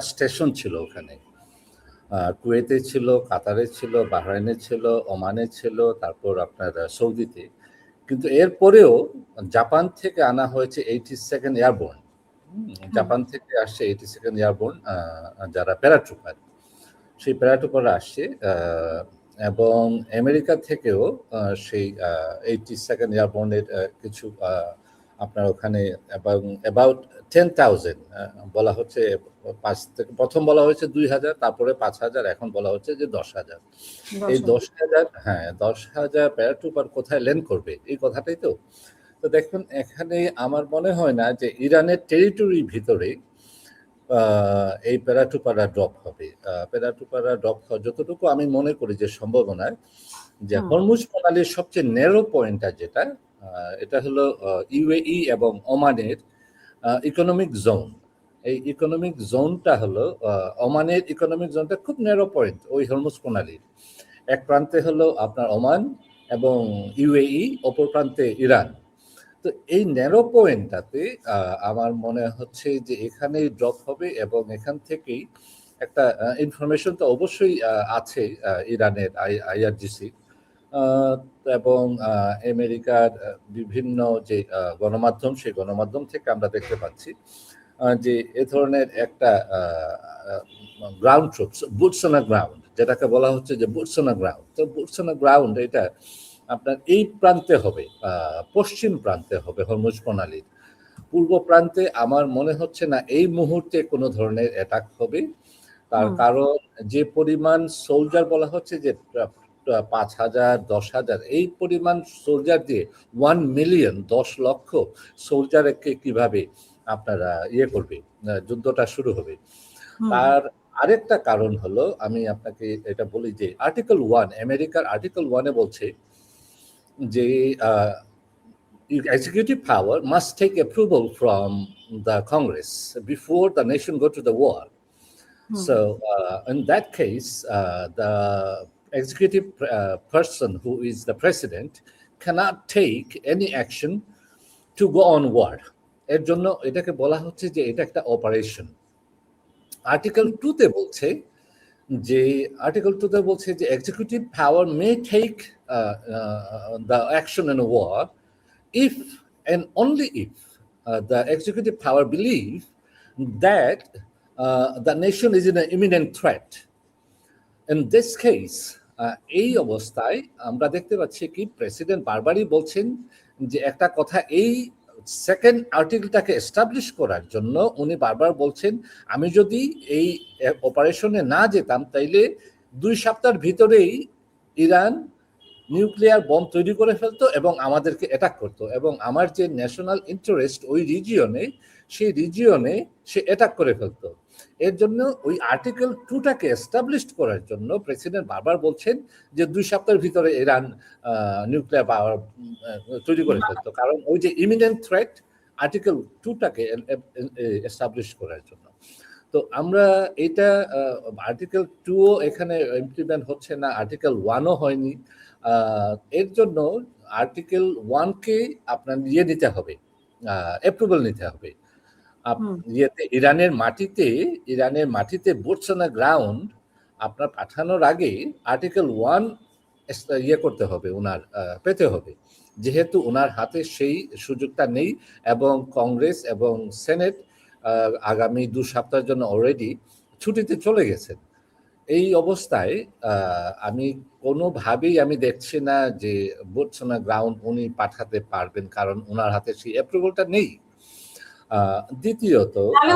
Station ছিল ওখানে। কুয়েতে ছিল, কাতারে ছিল, বাহরাইনে ছিল, ওমানে ছিল, তারপর আপনার সৌদিতে। কিন্তু এরপরেও জাপান থেকে আনা হয়েছে 82nd এয়ারবোর্ন। জাপান থেকে আসছে 82nd এয়ারবোর্ন, যারা প্যারাট্রুপার, সেই প্যারাট্রুপাররা আসছে। এবং আমেরিকা থেকেও সেই 82nd এয়ারবোর্নের কিছু আপনার ওখানে এবং অ্যাবাউট 10,000 বলা হচ্ছে। প্রথম বলা হয়েছে 2,000, তারপরে 5,000, এখন বলা হচ্ছে যে 10,000। এই 10,000, হ্যাঁ 10,000 প্যারাট্রুপার কোথায় ল্যান্ড করবে, এই কথাটাই তো। তো দেখুন, এখানে আমার মনে হয় না যে ইরানের টেরিটরির ভিতরে এই প্যারাট্রুপাররা ড্রপ হবে। প্যারাট্রুপাররা ড্রপ হওয়ার যতটুকু আমি মনে করি যে সম্ভাবনা, যে হরমুজ প্রণালীর সবচেয়ে ন্যারো পয়েন্টটা যেটা, এটা হলো ইউএই এবং ওমানের ইকোনমিক জোন। এই ইকোনমিক জোনটা হলো ওমানের ইকোনমিক জোনটা খুব ন্যারো পয়েন্ট ওই হরমুজ প্রণালীর। এক প্রান্তে হলো আপনার ওমান এবং ইউএই, অপর প্রান্তে ইরান। তো এই ন্যারো পয়েন্টটাতে আমার মনে হচ্ছে যে এখানেই ড্রপ হবে এবং এখান থেকেই একটা ইনফরমেশন তো অবশ্যই আছে ইরানের আইআরজিসি এবং আমেরিকার বিভিন্ন যে গণমাধ্যম, সেই গণমাধ্যম থেকে আমরা দেখতে পাচ্ছি যে এ ধরনের একটা ground troops, boots on a ground, যেটাকে বলা হচ্ছে যে বুটস অন আ গ্রাউন্ড। তো বুটস অন আ গ্রাউন্ড এটা আপনার এই প্রান্তে হবে, পশ্চিম প্রান্তে হবে হরমুজ প্রণালীর। পূর্ব প্রান্তে আমার মনে হচ্ছে না এই মুহূর্তে কোনো ধরনের অ্যাটাক হবে। তার কারণ যে পরিমাণ সোলজার বলা হচ্ছে যে 5,000, 10,000, এই পরিমাণ সোলজার দিয়ে 1 মিলিয়ন, 10 লক্ষ সোলজারকে কিভাবে আপনারা করবে, যুদ্ধটা শুরু হবে। তার আরেকটা কারণ হলো, আমি আপনাকে এটা বলি যে আর্টিকেল 1, আমেরিকার আর্টিকেল 1-এ বলছে যে executive power must take approval from the Congress before the nation go to the war. So in that case, the executive person who is the president cannot take any action to go on war. এর জন্য এটাকে বলা হচ্ছে যে এটা একটা operation. Article 2-তে বলছে যে executive power may take the action in a war if and only if the executive power believe that the nation is in an imminent threat. In this case, এই অবস্থায় আমরা দেখতে পাচ্ছি কি প্রেসিডেন্ট বারবারই বলছেন যে একটা কথা, এই সেকেন্ড আর্টিকেলটাকে এস্টাবলিশ করার জন্য উনি বারবার বলছেন, আমি যদি এই অপারেশনে না যেতাম তাইলে 2 সপ্তাহের ভিতরেই ইরান নিউক্লিয়ার বম তৈরি করে ফেলতো এবং আমাদেরকে অ্যাটাক করতো, এবং আমার যে ন্যাশনাল ইন্টারেস্ট ওই রিজিয়নে, সেই রিজিয়নে সে অ্যাটাক করে ফেলতো। এর জন্য ওই আর্টিকেল 2টাকে এস্টাবলিশ করার জন্য প্রেসিডেন্ট বারবার বলছেন যে 2 সপ্তাহের ভিতরে ইরান নিউক্লিয়ার পাওয়ার তৈরি করে ফেলতো, কারণ ওই যে ইমিনেন্ট থ্রেট, আর্টিকেল 2টাকে এস্টাবলিশ করার জন্য। তো আমরা এটা আর্টিকেল 2ও এখানে ইমপ্লিমেন্ট হচ্ছে না, আর্টিকেল 1ও হয়নি। এর জন্য আর্টিকেল 1কে আপনার নিতে হবে, অ্যাপ্রুভাল নিতে হবে। ইরানের মাটিতে বুটস অন দ্য গ্রাউন্ড আপনার পাঠানোর আগে আর্টিকেল 1 করতে হবে, ওনার পেতে হবে, যেহেতু ওনার হাতে সেই সুযোগটা নেই এবং কংগ্রেস এবং সেনেট আগামী 2 সপ্তাহের জন্য অলরেডি ছুটিতে চলে গেছেন। এই অবস্থায় আমি কোনোভাবেই আমি দেখছি না যে বুটস অন দ্য গ্রাউন্ড উনি পাঠাতে পারবেন, কারণ ওনার হাতে সেই অ্যাপ্রুভালটা নেই। দ্বিতীয়ত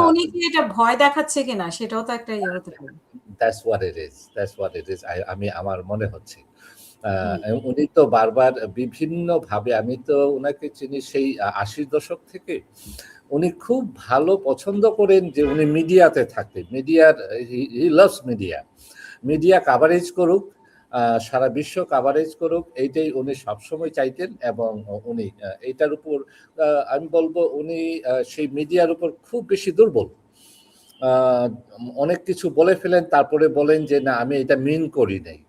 উনি কি এটা ভয় দেখাচ্ছে কিনা সেটাও তো একটা ইয়ে হতে পারে। That's what it is. আমি আমার মনে হচ্ছে উনি তো বারবার বিভিন্নভাবে, আমি তো ওনাকে চিনি সেই 80-র দশক থেকে। উনি খুব ভালো পছন্দ করেন যে উনি মিডিয়াতে থাকতে, হি লাভস মিডিয়া কাভারেজ করুক, সারা বিশ্ব কাভারেজ করুক, এইটাই উনি সবসময় চাইতেন। এবং উনি এইটার উপর আমি বলবো উনি সেই মিডিয়ার উপর খুব বেশি দুর্বল। অনেক কিছু বলে ফেলেন, তারপরে বলেন যে না আমি এটা মিন করি নাই।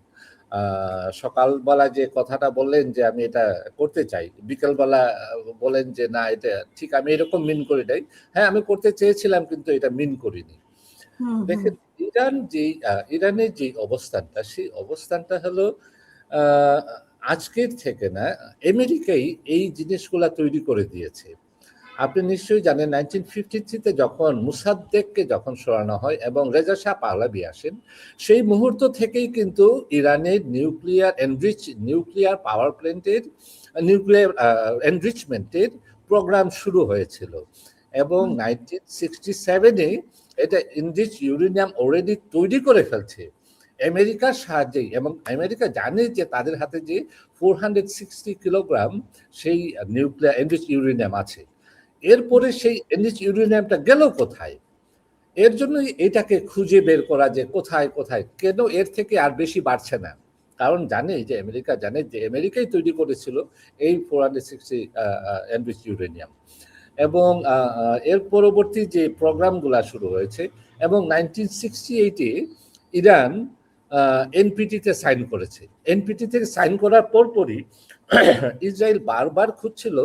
সকালবেলা যে কথাটা বললেন যে আমি এটা করতে চাই, বিকেলবেলা বলেন যে না এটা ঠিক আমি এরকম মিন করি নাই, হ্যাঁ আমি করতে চেয়েছিলাম কিন্তু এটা মিন করিনি। হুম, হুম। দেখেন ইরানের যে অবস্থানটা, সেই অবস্থানটা হলো আজকের থেকে না, আমেরিকাই এই জিনিসগুলা তৈরি করে দিয়েছে। আপনি নিশ্চয়ই জানেন 1953 যখন মুসাদ্দেককে যখন সরানো হয় এবং রেজা শাহ পাহলাভি আসেন, সেই মুহূর্ত থেকেই কিন্তু ইরানের নিউক্লিয়ার পাওয়ার প্ল্যান্টের নিউক্লিয়ার এনরিচমেন্টের প্রোগ্রাম শুরু হয়েছিল এবং 1967 এটা এনরিচ ইউরেনিয়াম অলরেডি তৈরি করে ফেলছে আমেরিকার সাহায্যেই। এবং আমেরিকা জানে যে তাদের হাতে যে 460 কিলোগ্রাম সেই নিউক্লিয়ার এনরিচ ইউরেনিয়াম আছে। এরপরে সেই এনরিচ ইউরেনিয়ামটা গেল কোথায়? এর জন্যই এটাকে খুঁজে বের করা যে কোথায় কোথায় কেন এর থেকে আর বেশি বাড়ছে না। কারণ আমেরিকা জানে যে আমেরিকাই তৈরি করেছিল এই 460 এনরিচ ইউরেনিয়াম। এবং এর পরবর্তী যে প্রোগ্রামগুলা শুরু হয়েছে এবং 1968 ইরান এনপিটিতে সাইন করেছে। এনপিটি থেকে সাইন করার পরপরই ইসরায়েল বারবার খুঁজছিল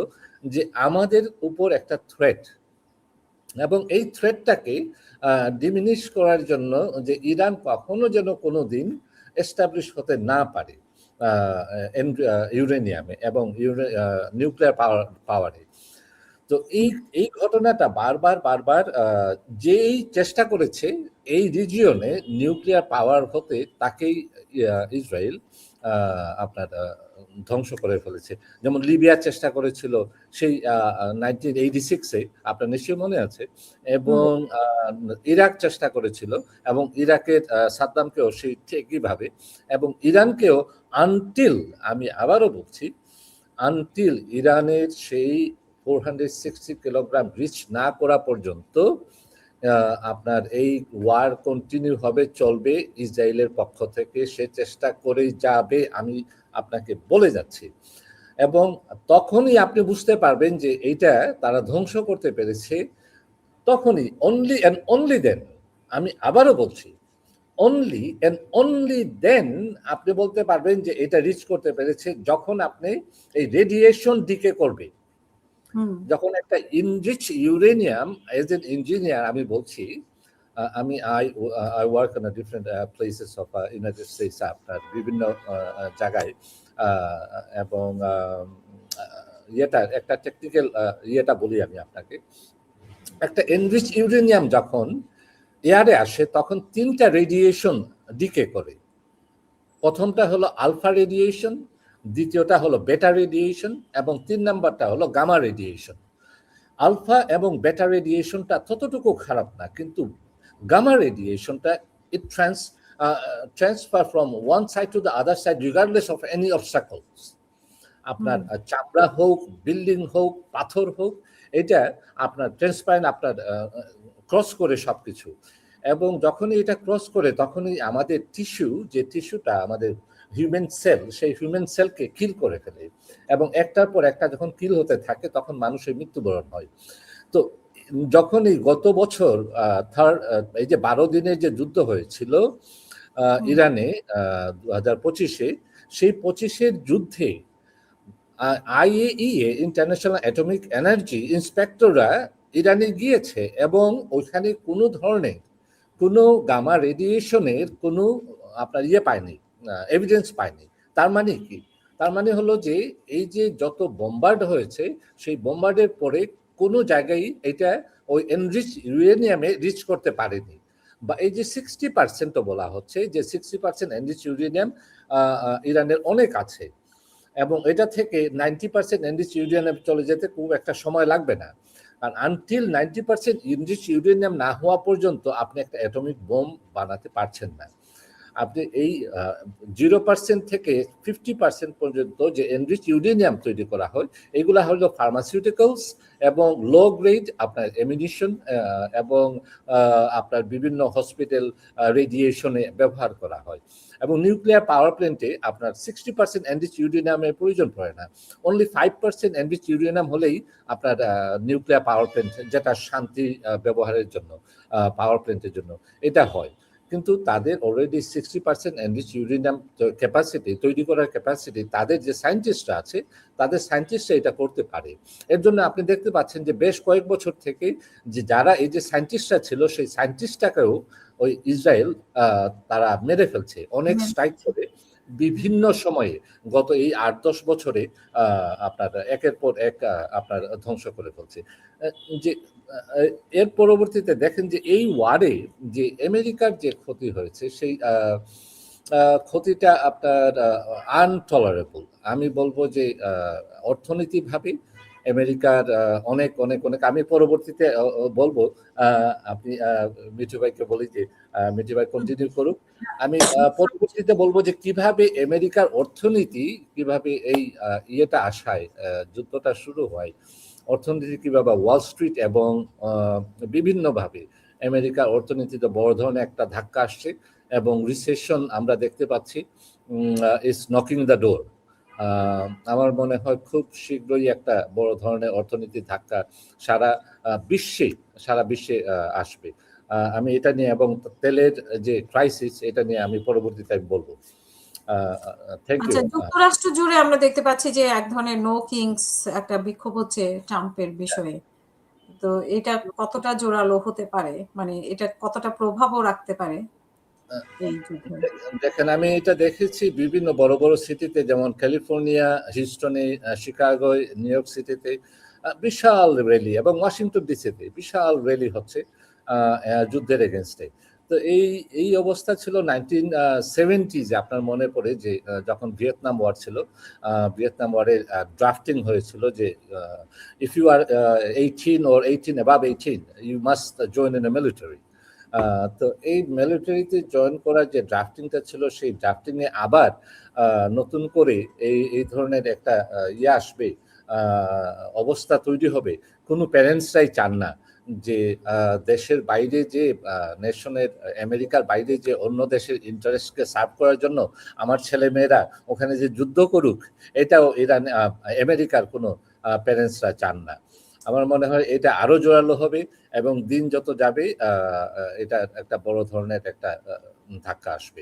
যে আমাদের উপর একটা থ্রেট, এবং এই থ্রেটটাকে ডিমিনিশ করার জন্য যে ইরান কখনো যেন কোনো দিন এস্টাবলিশ হতে না পারে ইউরেনিয়ামে এবং নিউক্লিয়ার পাওয়ারে। তো এই ঘটনাটা বারবার যেই চেষ্টা করেছে এই রিজিয়নে নিউক্লিয়ার পাওয়ার হতে, তাকেই ইসরায়েল আপনার ধ্বংস করে ফেলেছে। যেমন লিবিয়া চেষ্টা করেছিল সেই 1986-এ, আপনার নিশ্চয়ই মনে আছে, এবং ইরাক চেষ্টা করেছিল এবং ইরাকের সাদ্দামকেও সেই ঠিকইভাবে, এবং ইরানকেও আমি আবারও বলছি, আনটিল ইরানের সেই 460 কিলোগ্রাম রিচ না করা পর্যন্ত আপনার এই ওয়ার কন্টিনিউ হবে, চলবে। ইসরায়েলের পক্ষ থেকে সে চেষ্টা করেই যাবে, আমি আপনাকে বলে যাচ্ছি। এবং তখনই আপনি বুঝতে পারবেন যে এইটা তারা ধ্বংস করতে পেরেছে, তখনই অনলি দেন, আমি আবারও বলছি, অনলি দেন আপনি বলতে পারবেন যে এটা রিচ করতে পেরেছে, যখন আপনি এই রেডিয়েশন ডিকে করবে। যখন একটা enrich uranium, age N engineer আমি বলছি, আমি I work on different places of United states, আপনার বিভিন্ন জায়গায়, এবং একটা টেকনিক্যাল ইয়েটা বলি আমি আপনাকে। একটা এনরিচ ইউরেনিয়াম যখন এয়ারে আসে তখন 3টা রেডিয়েশন ডিকে করে। প্রথমটা হলো আলফা রেডিয়েশন, দ্বিতীয়টা হলো বেটা রেডিয়েশন, এবং 3 নাম্বারটা হলো গামা রেডিয়েশন। আলফা এবং বেটা রেডিয়েশনটা ততটুকু খারাপ না, কিন্তু গামা রেডিয়েশনটা it transfer from one side to the other side regardless of any obstacles. আপনার চামড়া হোক, বিল্ডিং হোক, পাথর হোক, এটা আপনার ট্রান্সপারেন্ট, আপনার ক্রস করে সবকিছু। এবং যখনই এটা ক্রস করে তখনই আমাদের যে টিস্যুটা আমাদের হিউম্যান সেল, সেই হিউম্যান সেলকে কিল করে ফেলে, এবং একটার পর একটা যখন কিল হতে থাকে তখন মানুষের মৃত্যুবরণ হয়। তো যখনই গত বছর এই যে 12 দিনের যে যুদ্ধ হয়েছিল ইরানে 2025-এ, সেই 25-এর যুদ্ধে IAEA ইন্টারন্যাশনাল অ্যাটমিক এনার্জি ইন্সপেক্টররা ইরানে গিয়েছে এবং ওইখানে কোনো ধরনের কোনো গামা রেডিয়েশনের কোনো আপনার পায়নি, এভিডেন্স পায়নি। তার মানে কি? তার মানে হলো যে এই যে যত বোমবার্ড হয়েছে, সেই বোমবার্ডের পরে কোনো জায়গায় এটা ওই এনরিচ ইউরেনিয়ামে রিচ করতে পারেনি। বা এই যে 60% বলা হচ্ছে যে 60% এনরিচ ইউরেনিয়াম ইরানের অনেক আছে, এবং এটা থেকে 90% এনরিচ ইউরেনিয়াম চলে যেতে খুব একটা সময় লাগবে না। কারণ আনটিল 90% এনরিচ ইউরেনিয়াম না হওয়া পর্যন্ত আপনি একটা অ্যাটমিক বোম বানাতে পারছেন না। আপনি এই 0% থেকে 50% পর্যন্ত যে এনরিচ ইউরেনিয়াম তৈরি করা হয়, এগুলা হলো ফার্মাসিউটিক্যালস এবং লো গ্রেড আপনার এমিনিশন, এবং আপনার বিভিন্ন হসপিটাল রেডিয়েশনে ব্যবহার করা হয়। এবং নিউক্লিয়ার পাওয়ার প্ল্যান্টে আপনার 60% এনরিচ ইউরেনিয়ামের প্রয়োজন পড়ে না। অনলি 5% এনরিচ ইউরেনিয়াম হলেই আপনার নিউক্লিয়ার পাওয়ার প্ল্যান্ট, যেটা শান্তি ব্যবহারের জন্য, পাওয়ার প্ল্যান্টের জন্য এটা হয়। কিন্তু তাদের অলরেডি 60% এনরিচ ইউরেনিয়াম ক্যাপাসিটি, তৈরি করার ক্যাপাসিটি, তাদের যে সায়েন্টিস্টরা আছে, তাদের সায়েন্টিস্টরা এটা করতে পারে। এর জন্য আপনি দেখতে পাচ্ছেন যে বেশ কয়েক বছর থেকে যে যারা এই যে সায়েন্টিস্টরা ছিল, সেই সায়েন্টিস্টটাকেও ওই ইসরায়েল তারা মেরে ফেলছে অনেক স্ট্রাইক করে বিভিন্ন সময়ে গত এই ৮-১০ বছরে আপনার একের পর এক আপনার ধ্বংস করে ফেলছে। যে এর পরবর্তীতে দেখেন যে এই ওয়ারে যে আমেরিকার যে ক্ষতি হয়েছে সেই ক্ষতিটা আপনার আনটলারেবল। আমি বলবো যে অর্থনীতিভাবে আমেরিকার অনেক অনেক অনেক আমি পরবর্তীতে বলবো আপনি মিঠু ভাইকে বলি যে মিঠু ভাই কন্টিনিউ করুক। আমি পরবর্তীতে বলবো যে কিভাবে আমেরিকার অর্থনীতি কিভাবে এই ইয়েটা আসায় যুদ্ধটা শুরু হয়, অর্থনীতি কিভাবে ওয়াল স্ট্রিট এবং বিভিন্নভাবে আমেরিকার অর্থনীতিতে বড় ধরনের একটা ধাক্কা আসছে এবং রিসেশন আমরা দেখতে পাচ্ছি ইজ নকিং দ্য ডোর। আমার মনে হয় খুব শীঘ্রই একটা বড় ধরনের অর্থনীতির ধাক্কা সারা বিশ্বে আসবে। আমি এটা নিয়ে এবং তেলের যে ক্রাইসিস এটা নিয়ে আমি পরবর্তীতে বলবো। Thank you. আচ্ছা, যুক্তরাষ্ট্র জুড়ে আমরা দেখতে পাচ্ছি যে এক ধরনের নো কিংস একটা বিক্ষোভ হচ্ছে ট্রাম্পের বিষয়ে। তো এটা কতটা জোরালো হতে পারে, মানে এটা কতটা প্রভাবও রাখতে পারে এই যুদ্ধে? দেখেন আমি এটা দেখেছি বিভিন্ন বড় বড় সিটিতে, যেমন ক্যালিফোর্নিয়া, হিউস্টনে, শিকাগোয়, নিউ ইয়র্ক সিটিতে বিশাল র্যালি এবং ওয়াশিংটন ডিসিতে বিশাল র্যালি হচ্ছে যুদ্ধের এগেনস্টে। তো এই অবস্থা ছিল 1970s আপনার মনে পড়ে যে যখন ভিয়েতনাম ওয়ার ছিল, ভিয়েতনাম ওয়ারের ড্রাফটিং হয়েছিল যে if you R 18 or 18 above 18 you must join in a military. তো এই মিলিটারিতে জয়েন করার যে ড্রাফটিংটা ছিল সেই ড্রাফটিংয়ে আবার নতুন করে এই ধরনের একটা ইয়ে আসবে, অবস্থা তৈরি হবে। কোনো প্যারেন্টসরাই চান না যে দেশের বাইরে যে নেশনের আমেরিকার বাইরে যে অন্য দেশের ইন্টারেস্টকে সার্ভ করার জন্য আমার ছেলে মেয়েরা ওখানে যে যুদ্ধ করুক, এটাও ইরান আমেরিকার কোনো প্যারেন্টসরা চান না। আমার মনে হয় এটা আরো জোরালো হবে এবং দিন যত যাবে এটা একটা বড় ধরনের একটা ধাক্কা আসবে।